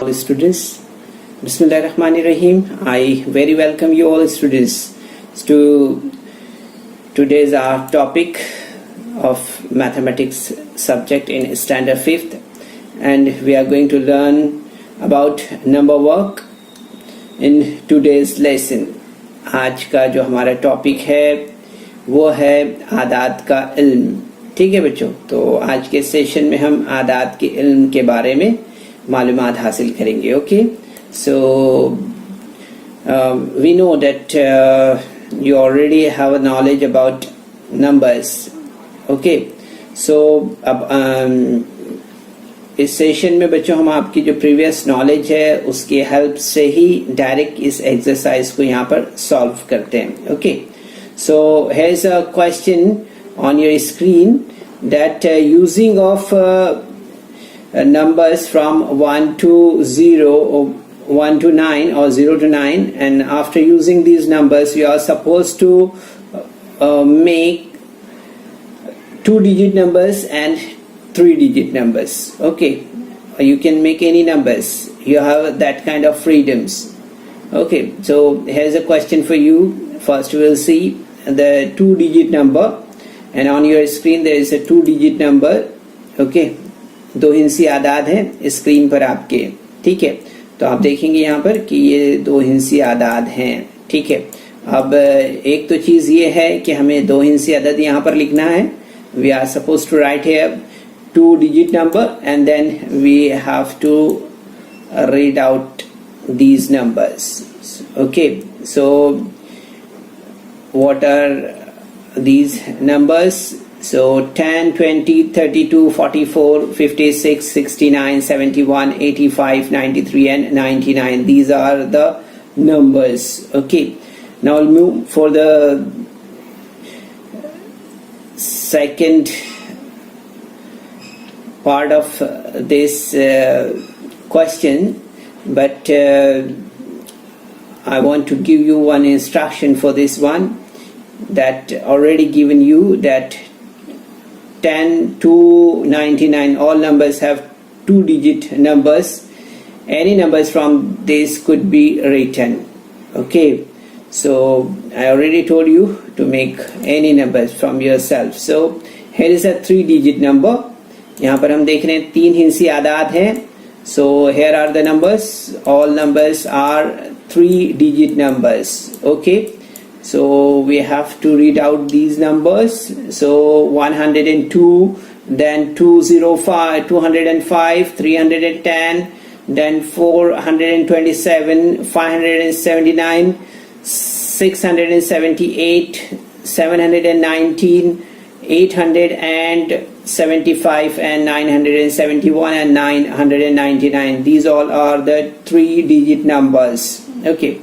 All students, Bismillahirrahmanirrahim. I very welcome you all students to today's our topic of mathematics subject in standard 5th, and we are going to learn about number work in today's lesson. आज का जो हमारा topic है वो है आदात का इल्म. ठीक है बच्चों, तो आज के सेशन में हम आदात के इल्म के बारे में मालूमात हासिल करेंगे. Okay, so we know that you already have a knowledge about numbers. Okay, so अब इस सेशन में बच्चों हम आपकी जो प्रीवियस नॉलेज है उसकी हेल्प से ही डायरेक्ट इस एक्सरसाइज को यहाँ पर सॉल्व करते हैं. Okay, so here is a question on your screen that using of numbers from 1 to 0 or 1 to 9 or 0 to 9, and after using these numbers you are supposed to make 2-digit numbers and 3-digit numbers. Okay, you can make any numbers, you have that kind of freedoms. Okay, so here's a question for you. First we will see the 2-digit number, and on your screen there is a 2-digit number. Okay, दो हिंसी आदाद हैं screen पर आपके. ठीक है, तो आप देखेंगे यहाँ पर कि ये दो हिंसी आदाद हैं. ठीक है, अब एक तो चीज ये है कि हमें दो हिंसी आदाद यहाँ पर लिखना है. We are suppose to write here 2-digit number and then we have to read out these numbers. Okay, so what are these numbers? So 10, 20, 32, 44, 56, 69, 71, 85, 93 and 99. These are the numbers. Okay, now we'll move for the second part of this question, but I want to give you one instruction for this one, that already given you that 10 to 99 all numbers have 2-digit numbers. Any numbers from this could be written. Okay, so I already told you to make any numbers from yourself. So here is a 3-digit number. यहाँ पर हम देख रहे हैं तीन हिंसी आदाद हैं. So here are the numbers. All numbers are 3-digit numbers. Okay, so we have to read out these numbers. So 102, then 205, 205, 310, then 427, 579, 678, 719, 875 and 971 and 999. These all are the 3-digit numbers. Okay,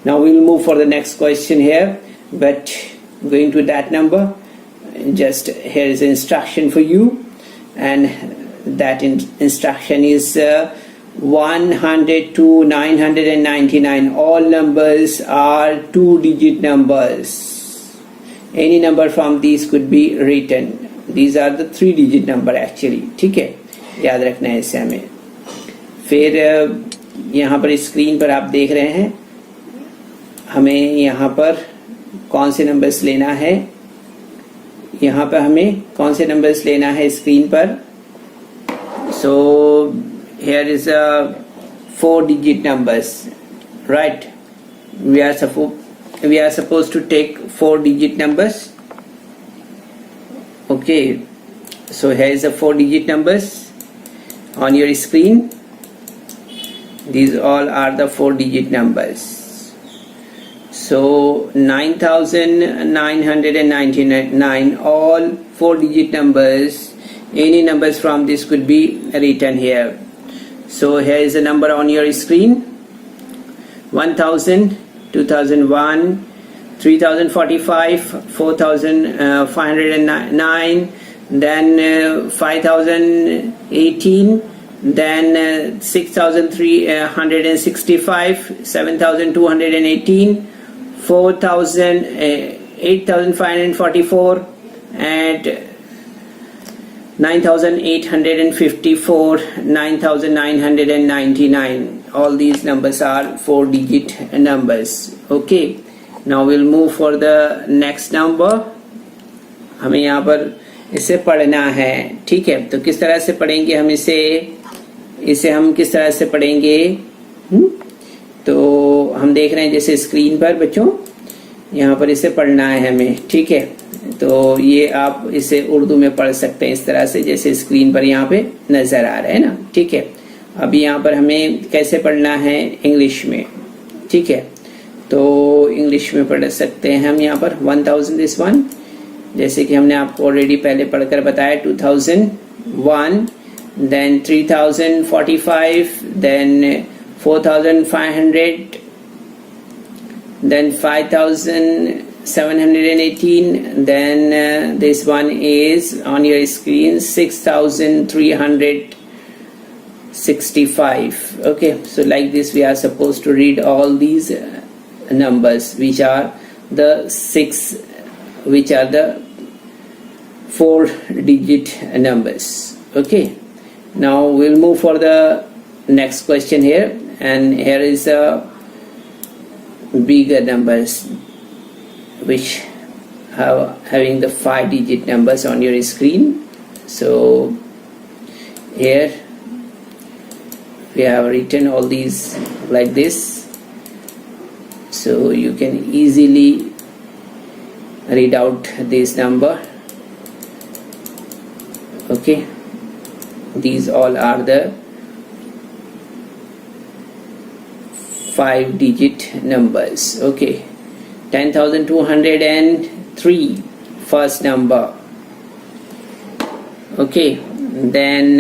now we'll move for the next question here, but going to that number, just here is instruction for you, and that instruction is 100 to 999. All numbers are 2-digit numbers. Any number from these could be written. These are the 3-digit number actually. ठीक है, याद रखना है इसे हमें. फिर यहाँ पर स्क्रीन पर आप देख रहे हैं हमें यहाँ पर कौन से नंबर्स लेना है. यहाँ पर हमें कौन से नंबर्स लेना है स्क्रीन पर. So here is a 4-digit numbers, right? We are supposed to take 4-digit numbers. Okay, so here is the 4-digit numbers on your screen. These all are the 4-digit numbers. So 9999, all 4-digit numbers. Any numbers from this could be written here. So here is the number on your screen: 1000, 2001, 3045, 4509, then 5018, then 6365, 7218, 4000, 8544 and 9,854, 9,999. All these numbers are 4-digit numbers. Okay, now we'll move for the next number. हमें यहाँ पर इसे पढ़ना है, ठीक है। तो किस तरह से पढ़ेंगे हम इसे हम किस तरह से पढ़ेंगे? तो हम देख रहे हैं जैसे स्क्रीन पर बच्चों, यहाँ पर इसे पढ़ना है हमें, ठीक है। तो ये आप इसे उर्दू में पढ़ सकते हैं इस तरह से, जैसे स्क्रीन पर यहाँ पे नजर आ रहा है ना, ठीक है। अभी यहाँ पर हमें कैसे पढ़ना है? इंग्लिश में, ठीक है। तो इंग्लिश में पढ़ सकते हैं हम यहाँ पर 1000 दिस वन, जैसे कि हमने आपको ऑलरेडी पहले पढ़कर बताया। 2001, then 3045, then 4500, then 5718, then this one is on your screen 6365. Okay, so like this we are supposed to read all these numbers, which are the 4-digit numbers. Okay, now we'll move for the next question here, and here is a bigger numbers which having the 5-digit numbers on your screen. So here we have written all these like this, so you can easily read out this number. Okay, these all are the 5-digit numbers. Okay, 10,203, first number. Okay, then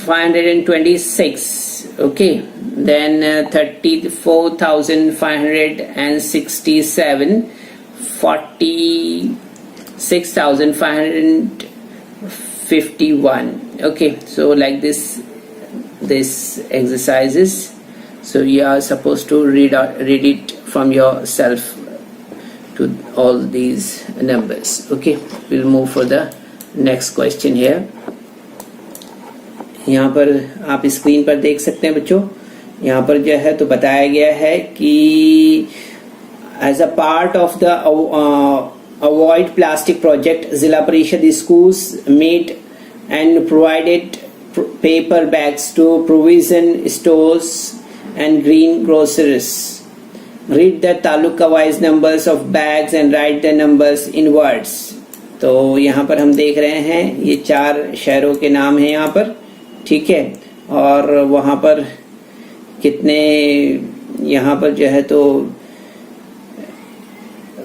526. Okay, then 34,567, 46,551. Okay, so like this exercises, so you are supposed to read it from yourself to all these numbers. Okay, we'll move for the next question here. यहाँ पर आप screen पर देख सकते हैं बच्चों, यहाँ पर जो है तो बताया गया है कि as a part of the avoid plastic project, Zilla Parishad schools made and provided paper bags to provision stores and green groceries. Read the taluka wise numbers of bags and write the numbers in words. तो यहाँ पर हम देख रहे हैं ये 4 शहरों के नाम हैं यहाँ पर, ठीक है। और वहाँ पर कितने यहाँ पर जो है तो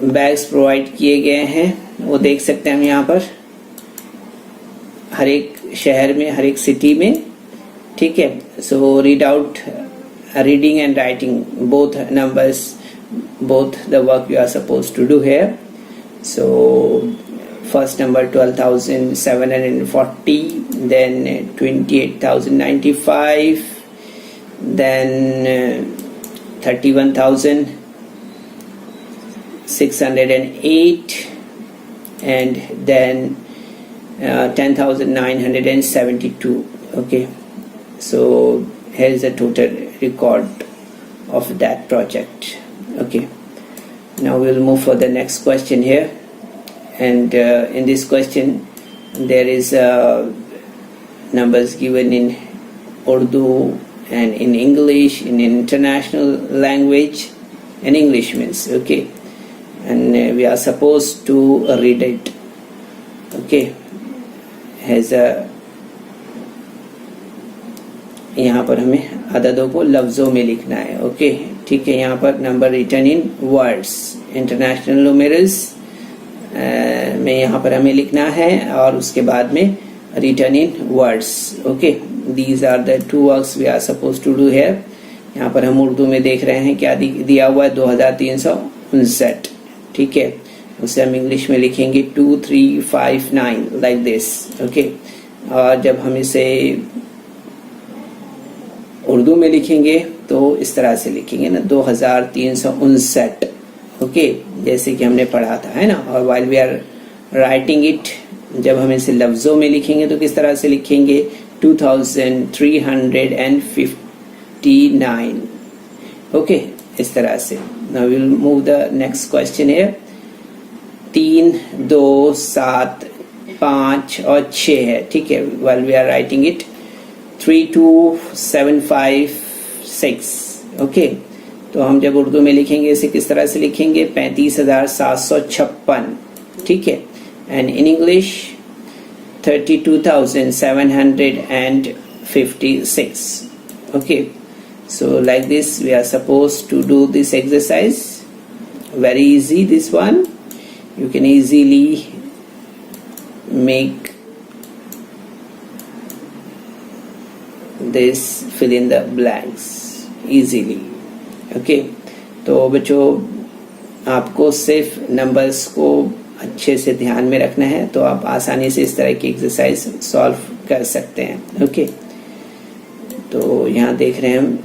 बैग्स प्रोवाइड किए गए हैं वो देख सकते हैं हम यहाँ पर, हर एक शहर में, हर एक सिटी में, ठीक है। So read out, reading and writing both numbers, both the work you are supposed to do here. So first number 12,740, then 28,095, then 31,608, and then 10,972. Okay, so here is the total record of that project. Okay, now we'll move for the next question here, and in this question there is numbers given in Urdu and in English, in international language, and English means, okay, and we are supposed to read it. Okay, has a यहाँ पर हमें अददों को लफ्ज़ों में लिखना है। Okay, ठीक है। यहाँ पर number written in words, international numerals में यहाँ पर हमें लिखना है, और उसके बाद में written in words. Okay, these are the 2 works we are suppose to do here. यहाँ पर हम उर्दू में देख रहे हैं क्या दिया हुआ है, 2359, ठीक है। उसे हम इंग्लिश में लिखेंगे 2359 लाइक दिस। ओके, और जब हम इसे उर्दू में लिखेंगे तो इस तरह से लिखेंगे ना, 2359, ओके, जैसे कि हमने पढ़ा था, है ना। और while we are writing it, जब हम इसे लफ्जों में लिखेंगे तो किस तरह से लिखेंगे, 2359, ओके, इस तरह से। Now we will move the next question here. 3, 2, 7, 5 और 6 है, ठीक है। While we are writing it 32756, okay. तो हम जब उर्दू में लिखेंगे इसे किस तरह से लिखेंगे, 35,756, ठीक है। And in English 32,756, okay. So like this we are supposed to do this exercise. Very easy, this one. You can easily make this, fill in the blanks easily, okay. तो बच्चों आपको सिर्फ नंबर्स को अच्छे से ध्यान में रखना है, तो आप आसानी से इस तरह की एक्सरसाइज सॉल्व कर सकते हैं, ओके। तो यहाँ देख रहे हैं हम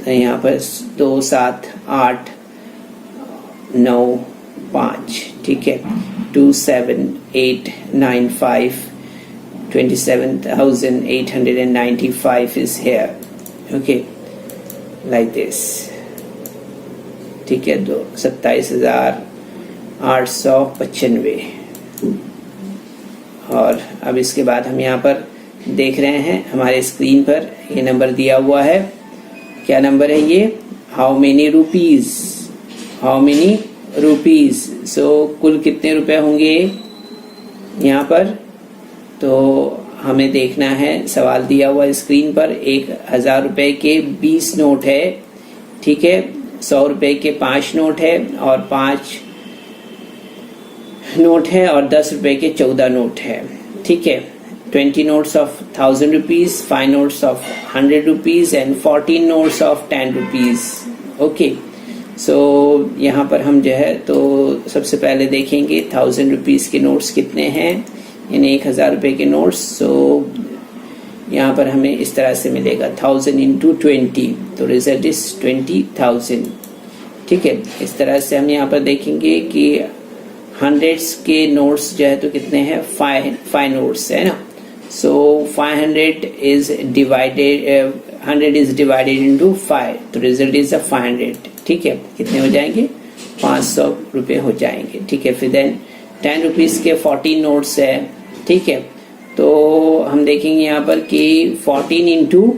यहाँ पर 2, 7, 8, 9, 5, ठीक है। 2, 7, 8, 9, 5, 27,895 is here, okay, like this, ठीक है। 27,895। और अब इसके बाद हम यहाँ पर देख रहे हैं हमारे स्क्रीन पर ये नंबर दिया हुआ है। क्या नंबर है ये, how many rupees, how many rupees. So कुल कितने रुपए होंगे यहाँ पर, तो हमें देखना है। सवाल दिया हुआ स्क्रीन पर 1,000 रुपए के 20 नोट है, ठीक है। 100 रुपए के 5 नोट है और 5 नोट है और 10 रुपए के 14 नोट है, ठीक है। 20 notes of 1000 rupees, 5 notes of 100 rupees and 14 notes of 10 rupees, okay. So यहाँ पर हम जो है तो सबसे पहले देखेंगे 1000 rupees के नोट्स कितने हैं, यानी 1000 रुपए के नोट्स। so यहाँ पर हमें इस तरह से मिलेगा 1000 into 20, तो रिजल्ट इज 20,000, ठीक है। इस तरह से हम यहाँ पर देखेंगे कि हंड्रेड्स के नोट्स जो है तो कितने हैं, 5 नोट्स है ना। So 500 is divided 100 is divided into 5, तो रिजल्ट इज 500, ठीक है। कितने हो जाएंगे, 500 रुपए हो जाएंगे, ठीक है। फिर देन 10 रुपीज के 14 नोट्स है, ठीक है। तो हम देखेंगे यहाँ पर कि 14 इंटू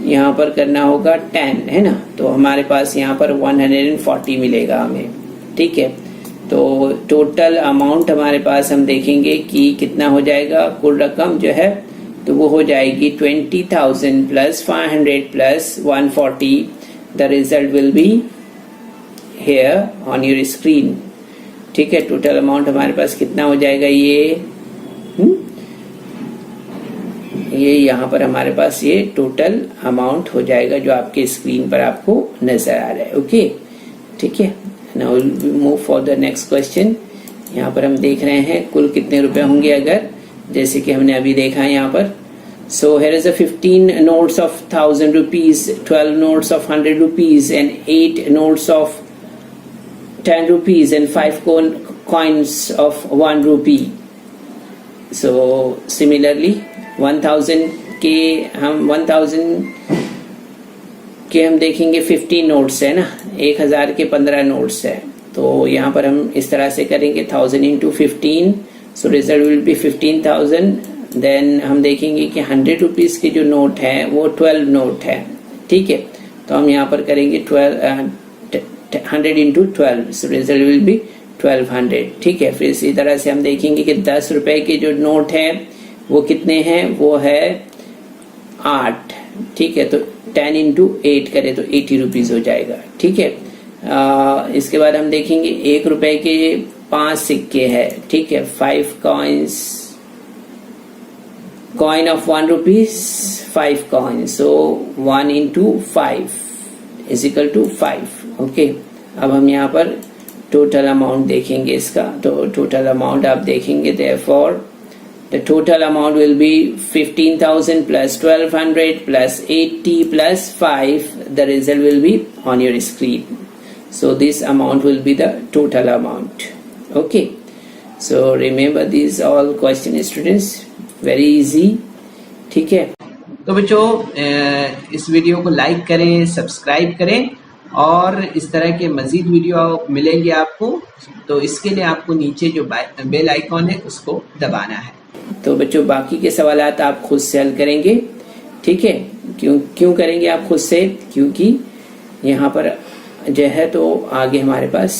यहाँ पर करना होगा 10, है ना। तो हमारे पास यहाँ पर 140 मिलेगा हमें, ठीक है। तो टोटल अमाउंट हमारे पास हम देखेंगे कि कितना हो जाएगा, कुल रकम जो है तो वो हो जाएगी 20,000 plus 500 plus 140। The result will be here on your screen, ठीक है। टोटल अमाउंट हमारे पास कितना हो जाएगा, ये यहाँ पर हमारे पास ये टोटल अमाउंट हो जाएगा जो आपके स्क्रीन पर आपको नजर आ रहा है, ओके, ठीक है। Now we'll move for the next question. यहाँ पर हम देख रहे हैं कुल कितने रुपए होंगे, अगर जैसे कि हमने अभी देखा है यहाँ पर। So here is a 15 notes of 1000 rupees, 12 notes of 100 rupees and 8 notes of 10 rupees and 5 coins of 1 rupee. So similarly 1000 के हम देखेंगे 15 नोट्स है ना, 1000 के 15 नोट्स है। तो यहाँ पर हम इस तरह से करेंगे 1000 into 15, so result will be 15,000। Then हम देखेंगे कि 100 रुपीज के जो नोट है वो 12 नोट है, ठीक है। तो हम यहाँ पर करेंगे 100 into 12, so result will B 1200, ठीक है। फिर इसी तरह से हम देखेंगे कि 10 रुपए के जो नोट है वो कितने हैं, वो है 8, ठीक है। तो 10 into 8 करें तो 80 रुपीज हो जाएगा, ठीक है। इसके बाद हम देखेंगे 1 रुपए के 5 सिक्के हैं, ठीक है। 5 coins, coin of 1 rupees, 5 coins, so 1 into 5 is equal to 5, okay. अब हम यहाँ पर टोटल अमाउंट देखेंगे इसका, तो टोटल अमाउंट आप देखेंगे therefore The total amount will be 15,000 plus 1200 plus 80 plus 5. The result will be on your screen. So this amount will be the total amount. Okay, so remember these all questions students, very easy. ठीक है, तो बच्चों इस video को like करें, subscribe करें और इस तरह के मज़ीद वीडियो मिलेंगे आपको। तो इसके लिए आपको नीचे जो बेल आइकॉन है उसको दबाना है। तो बच्चों बाकी के सवालात आप खुद से हल करेंगे, ठीक है। क्यों करेंगे आप खुद से? क्योंकि यहाँ पर जो है तो आगे हमारे पास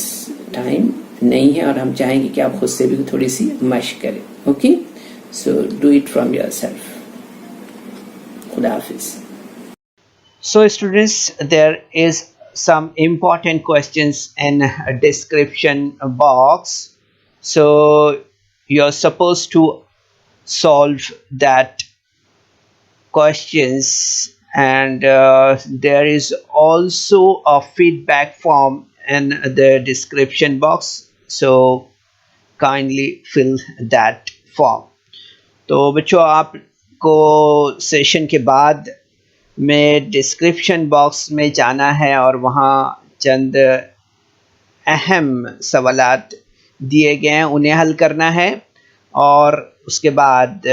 टाइम नहीं है और हम चाहेंगे कि आप खुद से भी थोड़ी सी मशक करें। Okay, so do it from yourself. खुदा हाफिज। So students, there is some important questions in a description box, so you're supposed to solve that questions, and there is also a feedback form in the description box, so kindly fill that form. तो बच्चों आपको session के बाद में description box में जाना है और वहाँ चंद अहम सवालात दिए गए हैं, उन्हें हल करना है। और उसके बाद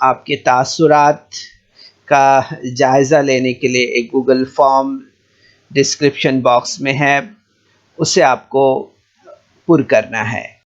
आपके तासुरात का जायज़ा लेने के लिए एक गूगल फॉर्म डिस्क्रिप्शन बॉक्स में है, उसे आपको पुर करना है।